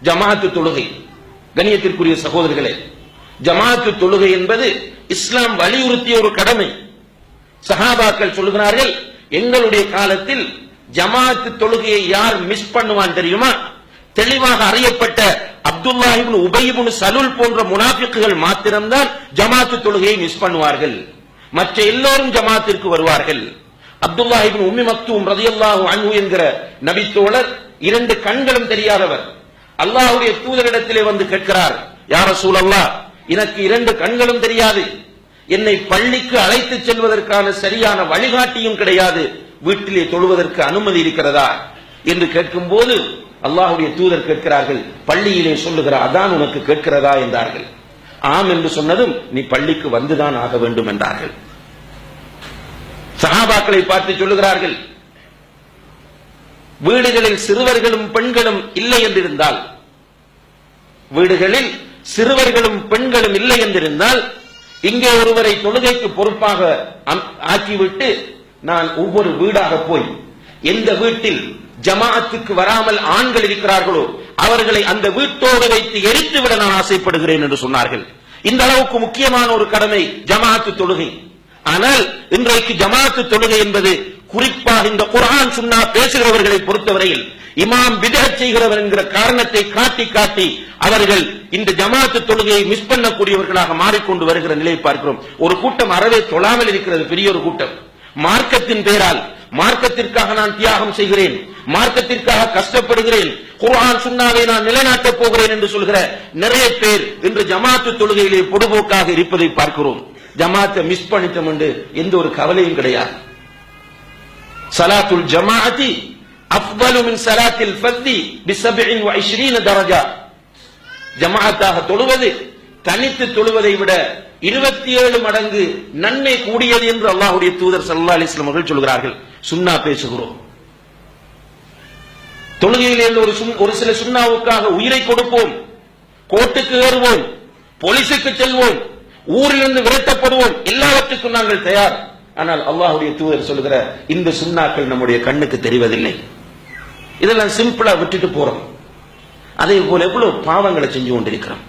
ஜமாஅத்து தொழுகை. கண்ணியத்திற்குரிய சகோதரர்களே, ஜமாஅத்து தொழுகை என்பது இஸ்லாம் வலியுறுத்திய ஒரு கடமை. சஹாபாக்கள் சொல்லுகிறார்கள், எங்களுடைய காலத்தில் ஜமாஅத்து தொழுகையை யார் மிஸ் பண்ணுவான் தெரியுமா? தெளிவாக அறியப்பட்ட அப்துல்லாஹ் இப்னு உபை இப்னு சலூல் போன்ற முனாஃபிக்குகள் மாத்திரம்தான் ஜமாஅத்து தொழுகையை மிஸ் பண்ணுவார்கள். மற்ற எல்லோரும் ஜமாஅத்திற்கு வருவார்கள். அப்துல்லாஹ் இப்னு உம்மி மக்தூம் ரலியல்லாஹு அன்ஹு என்கிற நபி தோழர், 2 கண்களும் தெரியாதவர், அல்லாஹ்வுடைய தூதரிடத்திலே வந்து கேட்கிறார், யா ரசூலல்லாஹ், எனக்கு 2 கண்களும் தெரியாது, என்னை பள்ளிக்கு அழைத்து செல்வதற்கான சரியான வழிகாட்டியும் கிடையாது, வீட்டிலே தொழுவதற்கு அனுமதி இருக்கிறதா என்று கேட்கும் போது அல்லாஹ்வுடைய தூதர் கேட்கிறார்கள், பள்ளியிலே சொல்லுகிற அதான் உனக்கு கேட்கிறதா என்றார்கள். ஆம் என்று சொன்னதும் நீ பள்ளிக்கு வந்துதான் ஆக வேண்டும் என்றார்கள். சஹாபாக்களை பார்த்து சொல்லுகிறார்கள், வீடுகளில் சிறுவர்களும் பெண்களும் இல்லை என்றிருந்தால், வீடுகளில் சிறுவர்களும் பெண்களும் இல்லை என்றிருந்தால் இங்கே ஒருவரை தொழுகைக்கு பொறுப்பாக ஆக்கிவிட்டு நான் ஒவ்வொரு வீடாக போய் எந்த வீட்டில் ஜமாஅத்துக்கு வராமல் ஆண்கள் இருக்கிறார்களோ அவர்களை அந்த வீட்டோடு வைத்து எரித்துவிட நான் ஆசைப்படுகிறேன் என்று சொன்னார்கள். இந்த அளவுக்கு முக்கியமான ஒரு கடமை ஜமாஅத்து தொழுகை. ஆனால் இன்றைக்கு ஜமாஅத்து தொழுகை என்பது குறிப்பாக இந்த குர்ஆன் சுன்னா பேசுகிறவர்களை பொறுத்தவரையில் இமாம் பித்அத் செய்கிறவர் என்கிற காரணத்தை காட்டி காட்டி அவர்கள் இந்த ஜமாஅத்து தொழுகையை மிஸ் பண்ணக்கூடியவர்களாக மாறிக்கொண்டு வருகிற நிலையை பார்க்கிறோம். ஒரு கூட்டம் அறவே தொழாமல் இருக்கிறது, பெரிய ஒரு கூட்டம். மார்க்கத்தின் பெயரால், மார்க்கத்திற்காக நான் தியாகம் செய்கிறேன், மார்க்கத்திற்காக கஷ்டப்படுகிறேன், குர்ஆன் சுன்னாவை நான் நிலைநாட்டப் போகிறேன் என்று சொல்கிற நிறைய பேர் இன்று ஜமாஅத்து தொழுகையிலே பொடுபோக்காக இருப்பதை பார்க்கிறோம். ஜமாஅத்தை மிஸ் பண்ணிட்டோம் என்று எந்த ஒரு கவலையும் கிடையாது. ஸலாத்துல் ஜமாஅத்தி அஃதலு மின் ஸலாத்தில் ஃபர்தி பி 27 தரஜா. ஜமாஅத்தாக தொழுவது தனித்து தொழுவதை விட 27 மடங்கு நன்மை கூடியது என்று அல்லாஹ்வுடைய தூதர் ஸல்லல்லாஹு அலைஹி வஸல்லம் அவர்கள் சொல்கிறார்கள். சுன்னா பேசுகிறோம், தொழுகையிலே ஒரு சில சுன்னாவுக்காக உயிரை கொடுப்போம், கோர்ட்டுக்கு ஏறுவோம், போலீசுக்கு செல்வோம், ஊரிலிருந்து விரட்டப்படுவோம், எல்லாவற்றுக்கும் நாங்கள் தயார். ஆனால் அல்லாஹ்வுடைய தூதர் சொல்லுகிற இந்த சுன்னாக்கள் நம்முடைய கண்ணுக்கு தெரிவதில்லை. இதெல்லாம் சிம்பிளா விட்டுட்டு போறோம். அதே போல எவ்வளவு பாவங்களை செஞ்சு கொண்டிருக்கிறோம்.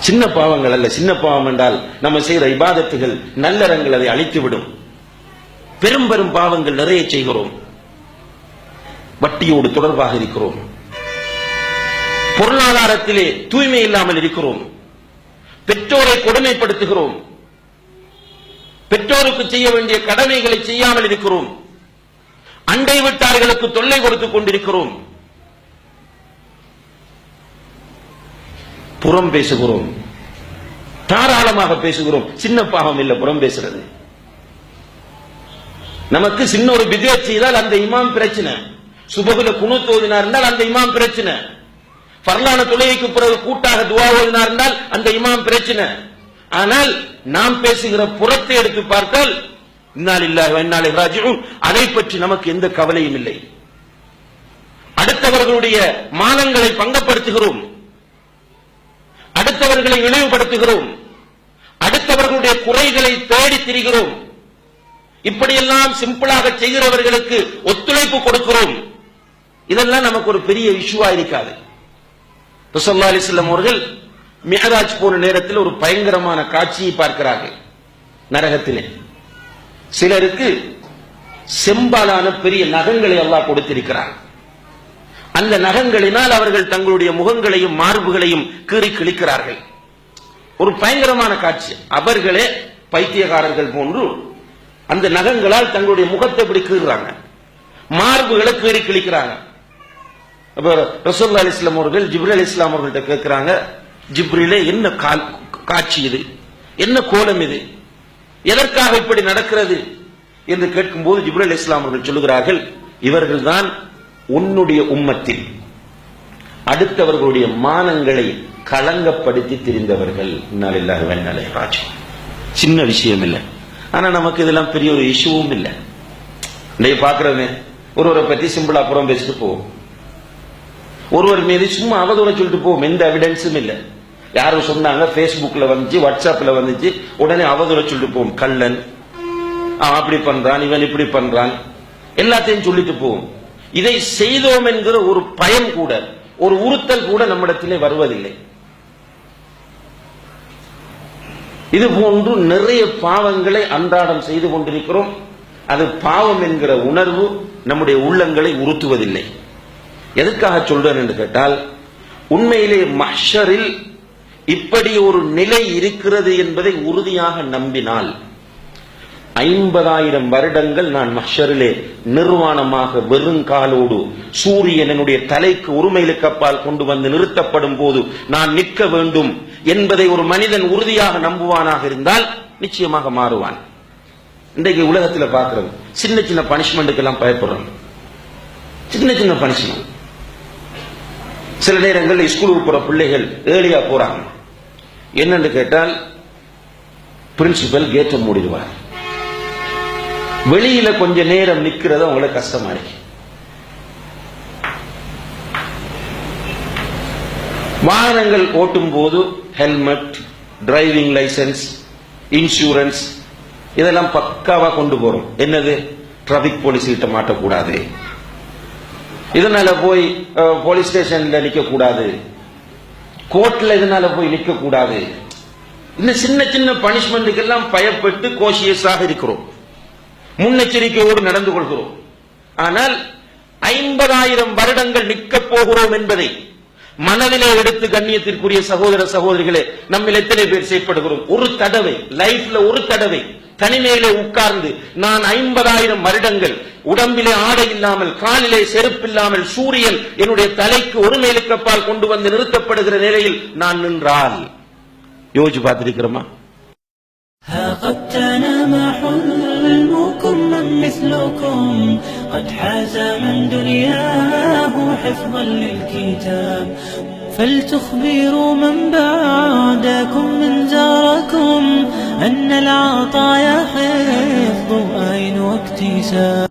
சின்ன பாவங்கள் அல்ல, சின்ன பாவம் என்றால் நம்ம செய்கிற இபாதத்துகள் நல்லறங்கள் அதை அழித்துவிடும். பெரும் பெரும் பாவங்கள் நிறைய செய்கிறோம். வட்டியோடு தொடர்பாக இருக்கிறோம், பொருளாதாரத்திலே தூய்மை இல்லாமல் இருக்கிறோம், பெற்றோரை கொடுமைப்படுத்துகிறோம், பெற்றோருக்கு செய்ய வேண்டிய கடமைகளை செய்யாமல் இருக்கிறோம், அண்டை வீட்டார்களுக்கு தொல்லை கொடுத்துக் கொண்டிருக்கிறோம், புறம் பேசுகிறோம், தாராளமாக பேசுகிறோம். சின்ன பாவம் இல்ல புறம் பேசுறது. நமக்கு சின்ன ஒரு பித்அத் செய்தால் அந்த இமாம் பிரச்சனை, சுபகுல குனூத் ஓதினார் என்றால் அந்த இமாம் பிரச்சனை, ஃபர்லான தொழுகைக்கு பிறகு கூட்டாக துஆ ஓதினார் என்றால் அந்த இமாம் பிரச்சனை. ஆனால் நாம் பேசுகிற புறத்தை எடுத்து பார்த்தால் இன்னா லில்லாஹி வ இன்னா இலைஹி ராஜிஊன், அதை பற்றி நமக்கு எந்த கவலையும் இல்லை. அடுத்தவர்களுடைய மானங்களை பங்கப்படுத்துகிறோம், அடுத்தவர்களை இழிவுபடுத்துகிறோம், அடுத்தவர்களுடைய குறைகளை தேடி திரிகிறோம். இப்படியெல்லாம் சிம்பிளாக செய்கிறவர்களுக்கு ஒத்துழைப்பு கொடுக்கிறோம். இதெல்லாம் நமக்கு ஒரு பெரிய இஷ்யூவா இருக்காது. ரசூலுல்லாஹி அலைஹி வஸல்லம் அவர்கள் மிஅராஜ் போன நேரத்தில் ஒரு பயங்கரமான காட்சியை பார்க்கிறார்கள். நரகத்திலே சிலருக்கு செம்பாலான பெரிய நகங்களை அல்லாஹ் கொடுத்திருக்கிறார். அந்த நகங்களினால் அவர்கள் தங்களுடைய முகங்களையும் மார்புகளையும் கீறி கிழிக்கிறார்கள். ஒரு பயங்கரமான காட்சி. அவர்களே பைத்தியக்காரர்கள் போன்று அந்த நகங்களால் தங்களுடைய முகத்தை இப்படி கீறுறாங்க, மார்புகளை கீறி கிழிக்கிறாங்க. அப்ப ரசூலுல்லாஹி அலைஹி வஸல்லம் அவர்கள் ஜிப்ரீல் அலைஹிஸ்ஸலாம் அவர்கள்ட்ட கேட்கிறாங்க, ஜிப்ரீலே என்ன காட்சி இது, என்ன கோலம் இது, எதற்காக இப்படி நடக்கிறது என்று கேட்கும்போது ஜிப்ரீல் அலைஹிஸ்ஸலாம் அவர்கள் சொல்லுகிறார்கள், இவர்கள்தான் உன்னுடைய உம்மத்தில் அடுத்தவர்களுடைய மானங்களை களங்கப்படுத்தி திரிந்தவர்கள். இன்னா லில்லாஹி வ இன்னா இலைஹி ராஜிஊன். சின்ன விஷயம் இல்லை, ஆனா நமக்கு இதெல்லாம் பெரிய ஒரு இஷ்யூவும் இல்லை. இன்னைக்கு பாக்குறவங்க ஒருவரை பத்தி சிம்பிளா புறம் பேசிட்டு போவோம், ஒருவர் மீது சும்மா அவதூற சொல்லிட்டு போவோம், எந்த எவிடன்ஸும் இல்லை. யாரும் சொன்னாங்க, பேஸ்புக்ல வந்துச்சு, வாட்ஸ்அப்ல வந்துச்சு, உடனே அவதூற சொல்லிட்டு போவோம். கள்ளன், அப்படி பண்றான், இவன் இப்படி பண்றான், எல்லாத்தையும் சொல்லிட்டு போவோம். இதை செய்தோம் என்கிற ஒரு பயம் கூட, ஒரு உறுத்தல் கூட நம்மிடத்திலே வருவதில்லை. இது போன்று நிறைய பாவங்களை அன்றாடம் செய்து கொண்டிருக்கிறோம். அது பாவம் என்கிற உணர்வு நம்முடைய உள்ளங்களை உறுத்துவதில்லை. எதுக்காக சொல்றேன் என்று கேட்டால், உண்மையிலே மஹ்ஷரில் இப்படி ஒரு நிலை இருக்கிறது என்பதை உறுதியாக நம்பினால் 50,000 வருடங்கள் நான் மஹ்ஷரிலே நிர்வாணமாக வெறுங்காலோடு சூரியனுடைய தலைக்கு ஒரு மைலுக்கு அப்பால் கொண்டு வந்து நிறுத்தப்படும் போது நான் நிற்க வேண்டும் என்பதை ஒரு மனிதன் உறுதியாக நம்புவானாக இருந்தால் நிச்சயமாக மாறுவான். இன்றைக்கு உலகத்தில் பார்க்கிறோம், சின்ன சின்ன பனிஷ்மெண்ட்டுக்கு எல்லாம் பயப்படுறோம். சின்ன சின்ன பனிஷ்மெண்ட். சில நேரங்களில் ஸ்கூலுக்கு போற பிள்ளைகள் ஏர்லியா போறாங்க. என்னன்னு கேட்டால், பிரின்சிபல் கேட்டை மூடிடுவார். வெளியில கொஞ்ச நேரம் நிக்கிறது அவங்களுக்கு கஷ்டமா இருக்கு. வாகனங்கள் ஓட்டும் போது ஹெல்மெட், டிரைவிங் லைசன்ஸ், இன்சூரன்ஸ் இதெல்லாம் பக்காவா கொண்டு போறோம். என்னது, டிராபிக் போலீஸ் கிட்ட மாட்டக்கூடாது, இதனால போய் போலீஸ் ஸ்டேஷன்ல நிக்க கூடாது, கோர்ட்ல இதனால போய் நிக்க கூடாது. இந்த சின்ன சின்ன பனிஷ்மெண்ட்டுக்கு எல்லாம் பயப்பட்டு கோஷியஸாக இருக்கிறோம், முன்னெச்சரிக்கையோடு நடந்து கொள்கிறோம். ஆனால் 50,000 வருடங்கள் நிற்கப் போகிறோம் என்பதை மனதிலே எடுத்து கண்ணியத்திற்குரிய சகோதர சகோதரிகளே, நம்ம எத்தனை பேர் செயற்படுகிறோம்? ஒரு தடவை லைஃப்ல ஒரு தடவை தனிமையிலே உட்கார்ந்து நான் 50,000 வருடங்கள் உடம்பிலே ஆடை இல்லாமல் காலிலே செருப்பில்லாமல் சூரியன் என்னுடைய தலைக்கு ஒரு மைலுக்கு அப்பால் கொண்டு வந்து நிறுத்தப்படுகிற நிலையில் நான் நின்றால் யோசிச்சு பார்த்திருக்கிறோமா? قد تنام حلمكم من مثلكم قد حاز من دنياه حفظا للكتاب فلتخبروا من بعدكم من زاركم أن العطايا حفظ أين واكتساب